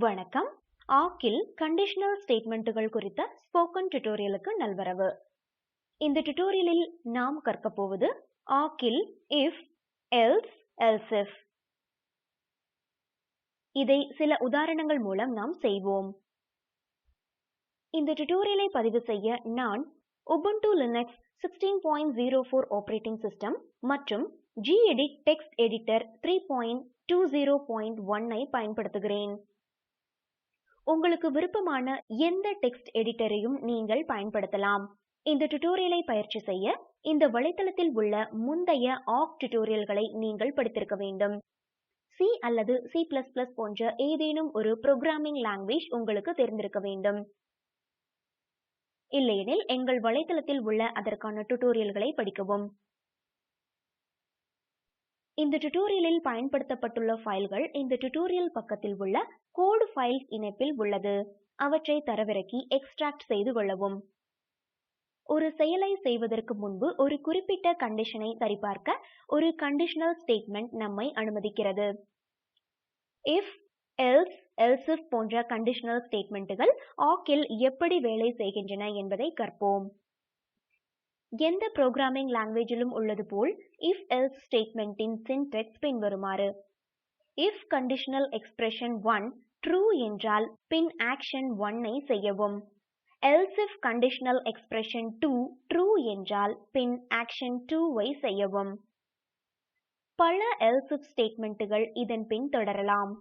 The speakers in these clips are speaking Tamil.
வணக்கம். ஆக்கில் கண்டிஷனல் ஸ்டேட்மெண்ட்டுகள் குறித்த ஸ்போக்கன் டியூட்டோரியலுக்கு நல்வரவு. இந்த டியூட்டோரியலில் நாம் கற்க போவது ஆக்கில் if, else, else if. இதை சில உதாரணங்கள் மூலம் நாம் செய்வோம். இந்த டியூட்டோரியலை பதிவு செய்ய நான் Ubuntu Linux 16.04 ஆப்பரேட்டிங் சிஸ்டம் மற்றும் gedit டெக்ஸ்ட் எடிட்டர் 3.20.1 ஐ பயன்படுத்துகிறேன். உங்களுக்கு விருப்பமான எந்த டெக்ஸ்ட் எடிட்டரையும் நீங்கள் பயன்படுத்தலாம். இந்த டியூட்டோரியலை பயிற்சி செய்ய இந்த வலைத்தளத்தில் உள்ள முந்தைய ஆக் டியூட்டோரியல்களை நீங்கள் படித்திருக்க வேண்டும். C அல்லது C++ போன்ற ஏதேனும் ஒரு புரோகிராமிங் லாங்குவேஜ் உங்களுக்கு தெரிந்திருக்க வேண்டும். இல்லையெனில் எங்கள் வலைத்தளத்தில் உள்ள அதற்கான டியூட்டோரியல்களை படிக்கவும். இந்த டியூட்டோரியலில் பயன்படுத்தப்பட்டுள்ள ஃபைல்கள் இந்த டியூட்டோரியல் பக்கத்தில் உள்ள கோடு ஃபைல்ஸ் இணைப்பில் உள்ளது. அவற்றை தரவிறக்கி எக்ஸ்ட்ராக்ட் செய்து கொள்ளவும். ஒரு செயலை செய்வதற்கு முன்பு ஒரு குறிப்பிட்ட கண்டிஷனை சரிபார்க்க ஒரு கண்டிஷனல் ஸ்டேட்மெண்ட் நம்மை அனுமதிக்கிறது. if, else, else if போன்ற கண்டிஷனல் ஸ்டேட்மெண்ட்டுகள் ஆக்கில் எப்படி வேலை செய்கின்றன என்பதை கற்போம். எந்த புரோகிராமிங் லாங்குவேஜிலும் உள்ளது போல் if else ஸ்டேட்மெண்டின் சின்டெக்ஸ் பின்வருமாறு. if conditional expression 1 true என்றால் பின் action 1 ஐ செய்யவும். else if conditional expression 2 true என்றால் பின் action 2 ஐ செய்யவும். பல else if ஸ்டேட்மெண்ட்டுகள் இதன் பின் தொடரலாம்.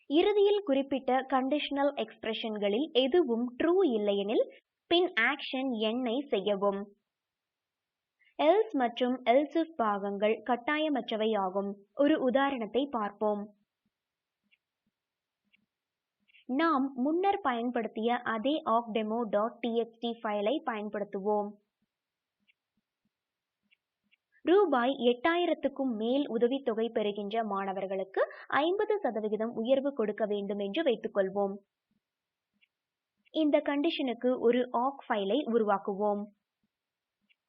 இறுதியில் குறிப்பிட்ட கண்டிஷனல் எக்ஸ்பிரஷன்களில் எதுவும் true இல்லையெனில் பின் action n ஐ செய்யவும். else மற்றும் else if பாகங்கள் கட்டாயமற்றவை ஆகும். ஒரு உதாரணத்தை பார்ப்போம். நாம் முன்னர் பயன்படுத்திய அதே awkdemo.txt ஃபைலை பயன்படுத்துவோம். ரூபாய் 8000க்கும் மேல் உதவித்தொகை பெறுகின்ற மாணவர்களுக்கு 50% உயர்வு கொடுக்க வேண்டும் என்று வைத்துக்கொள்வோம். இந்த கண்டிஷனுக்கு ஒரு awk ஃபைலை உருவாக்குவோம்.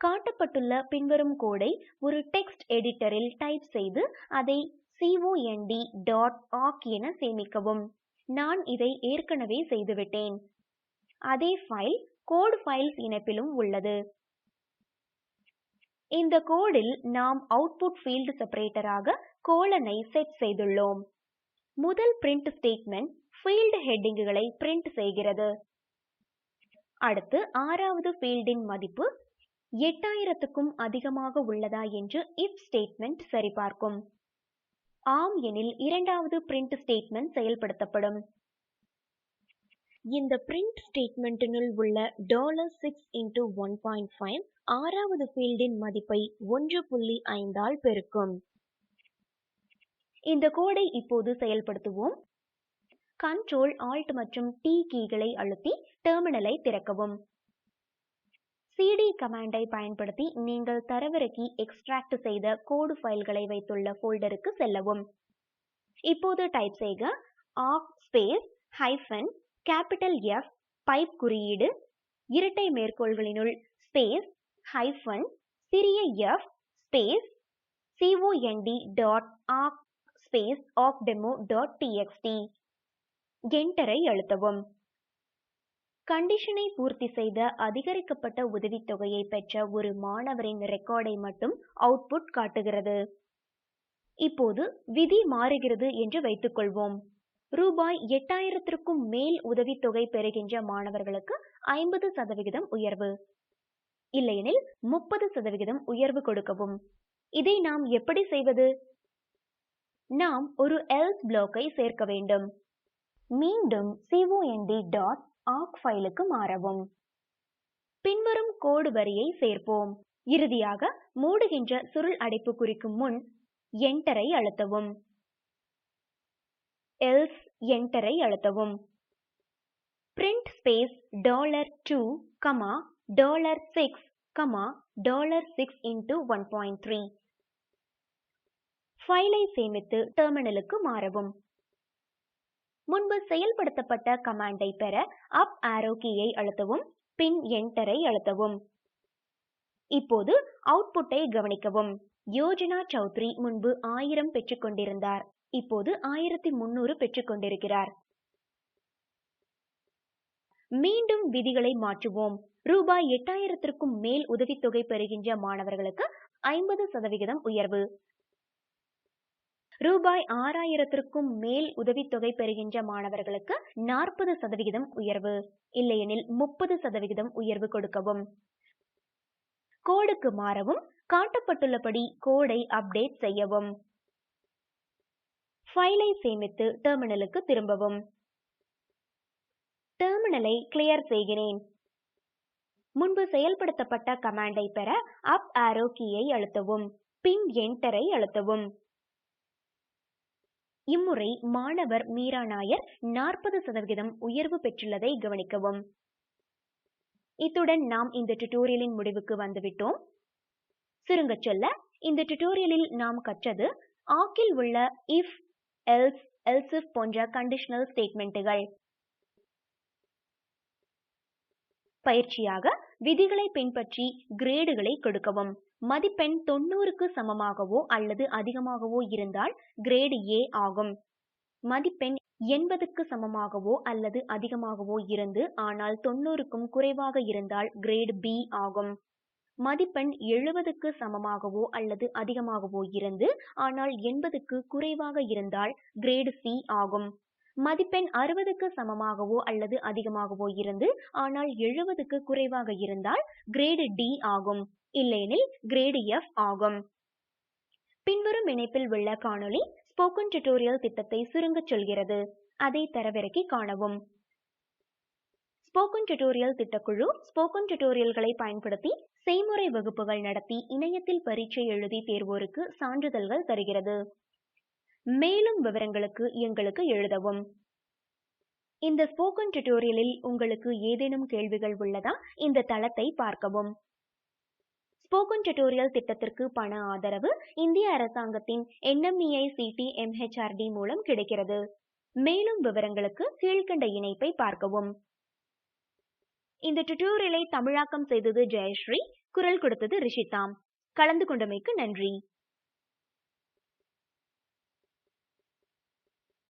காட்டப்பட்டுள்ள பின்வரும் கோடை ஒரு டெக்ஸ்ட் எடிட்டரில் டைப் செய்து அதை cond.awk என சேமிக்கவும். நான் இதை ஏற்கனவே செய்துவிட்டேன். அதே ஃபைல் கோட் ஃபைல்ஸ் இணைப்பிலும் உள்ளது. இந்த கோடில் நாம் அவுட்புட் ஃபீல்ட் செப்பரேட்டராக கோலனை செட் செய்துள்ளோம். முதல் பிரிண்ட் ஸ்டேட்மெண்ட் ஃபீல்ட் ஹெட்டிங்குகளை பிரிண்ட் செய்கிறது. அடுத்து 6வது ஃபீல்டின் மதிப்பு 8000க்கும் அதிகமாக உள்ளதா என்று if ஸ்டேட்மெண்ட் சரிபார்க்கும். ஆம் எனில் 2வது பிரிண்ட் ஸ்டேட்மெண்ட் செயல்படுத்தப்படும். இந்த பிரிண்ட் ஸ்டேட்மெண்டினுள் உள்ள $6 × 1.5 6வது ஃபீல்டின் மதிப்பை 1.5 ஆல் பெருக்கும். இந்த கோடை இப்போது செயல்படுத்துவோம். Ctrl, Alt மற்றும் T கீகளை அழுத்தி டெர்மினலை திறக்கவும். cd கமாண்டை பயன்படுத்தி நீங்கள் தரவிறக்கி எக்ஸ்ட்ராக்ட் செய்த கோடு ஃபைல்களை வைத்துள்ள ஃபோல்டருக்கு செல்லவும். இப்போது டைப் செய்க awk space hyphen capital F pipe குறியீடு இரட்டை மேற்கோள்களினுள் ஸ்பேஸ் ஹைஃபன் சிறிய f space cond.awk space awkdemo.txt. என்டரை அழுத்தவும். கண்டிஷனை பூர்த்தி செய்த அதிகரிக்கப்பட்ட உதவித்தொகையை பெற்ற ஒரு மாணவரின் ரெக்கார்டை மட்டும் அவுட்புட் காட்டுகிறது. இப்போது விதி மாறுகிறது என்று வைத்துக்கொள்வோம். ரூபாய் 8000க்கும் மேல் உதவித்தொகை பெறுகின்ற மாணவர்களுக்கு 50% உயர்வு, இல்லையெனில் 30% உயர்வு கொடுக்கவும். இதை நாம் எப்படி செய்வது? நாம் ஒரு else பிளாக்கை சேர்க்க வேண்டும். மீண்டும் cond.awk ஃபைலுக்கு மாறவும். பின்வரும் கோடு வரியை சேர்ப்போம். இறுதியாக மூடுகின்ற சுருள் அடைப்பு குறிக்கும் முன் என்டரை அழுத்தவும். else என்டரை அழுத்தவும். print ஸ்பேஸ் $2, $6, $6 × 1.3 ஃபைலை சேமித்து டெர்மினலுக்கு மாறவும். முன்பு செயல்படுத்தப்பட்ட கமாண்டை பெற அப் ஆரோ கீயை அழுத்தவும், பின் என்டரை அழுத்தவும். இப்போது அவுட்புட்டை கவனிக்கவும். யோஜனா சௌத்ரி முன்பு 1000 பெற்றுக்கொண்டிருந்தார். இப்போது 1300 பெற்றுக் கொண்டிருக்கிறார். மீண்டும் விதிகளை மாற்றுவோம். ரூபாய் 8000க்கும் மேல் உதவித்தொகை பெறுகின்ற மாணவர்களுக்கு 50% உயர்வு. ரூபாய் 6000க்கும் மேல் உதவித்தொகை பெறுகின்ற மாணவர்களுக்கு 40% உயர்வு, இல்லையெனில் 30% உயர்வு கொடுக்கவும். கோடுக்கு மாறவும், காட்டப்பட்டுள்ளபடி கோடை அப்டேட் செய்யவும். ஃபைலை சேமித்து டெர்மினலுக்கு திரும்பவும். டெர்மினலை கிளியர் செய்கிறேன். முன்பு செயல்படுத்தப்பட்ட கமாண்டை பெற அப் ஆரோ கீயை அழுத்தவும், பின் என்டரை அழுத்தவும். இம்முறை மாணவர் மீரா நாயர் 40% உயர்வு பெற்றுள்ளதை கவனிக்கவும். இத்துடன் நாம் இந்த டியூட்டோரியலின் முடிவுக்கு வந்துவிட்டோம். சுருங்கச் சொல்ல, இந்த டியூட்டோரியலில் நாம் கற்றது ஆக்கில் உள்ள இஃப், எல்ஸ், எல்சிஃப் போன்ற கண்டிஷனல் ஸ்டேட்மெண்ட்டுகள். பயிற்சியாக விதிகளை பின்பற்றி கிரேடுகளை கொடுக்கவும். மதிப்பெண் 90க்கு சமமாகவோ அல்லது அதிகமாகவோ இருந்தால் கிரேடு A ஆகும். மதிப்பெண் 80க்கு சமமாகவோ அல்லது அதிகமாகவோ இருந்து ஆனால் 90க்கும் குறைவாக இருந்தால் கிரேடு B ஆகும். மதிப்பெண் 70க்கு சமமாகவோ அல்லது அதிகமாகவோ இருந்து ஆனால் 80க்கு குறைவாக இருந்தால் கிரேடு C ஆகும். மதிப்பெண் 60க்கு சமமாகவோ அல்லது அதிகமாகவோ இருந்து ஆனால் 70க்கு குறைவாக இருந்தால் கிரேடு D ஆகும், இல்லையெனில் கிரேடு F ஆகும். பின்வரும் இணைப்பில் உள்ள காணொளி ஸ்போக்கன் டியூட்டோரியல் திட்டத்தை சுருங்கச் சொல்கிறது. அதை தரவிறக்கி காணவும். ஸ்போக்கன் டியூட்டோரியல் திட்டக்குழு ஸ்போக்கன் டியூட்டோரியல்களை பயன்படுத்தி செய்முறை வகுப்புகள் நடத்தி இணையத்தில் பரீட்சை எழுதி தேர்வோருக்கு சான்றிதழ்கள் தருகிறது. மேலும் விவரங்களுக்கு எங்களுக்கு எழுதவும். இந்த ஸ்போக்கன் டியூட்டோரியலில் உங்களுக்கு ஏதேனும் கேள்விகள் உள்ளதா? இந்த தளத்தை பார்க்கவும். ஸ்போக்கன் டியூட்டோரியல் திட்டத்திற்கு பண ஆதரவு இந்திய அரசாங்கத்தின் NMEICT MHRD மூலம் கிடைக்கிறது. மேலும் விவரங்களுக்கு கீழ்கண்ட இணைப்பை பார்க்கவும். இந்த டியூட்டோரியலை தமிழாக்கம் செய்தது ஜெயஸ்ரீ, குரல் கொடுத்தது ரிஷிதாம். கலந்து கொண்டமைக்கு நன்றி.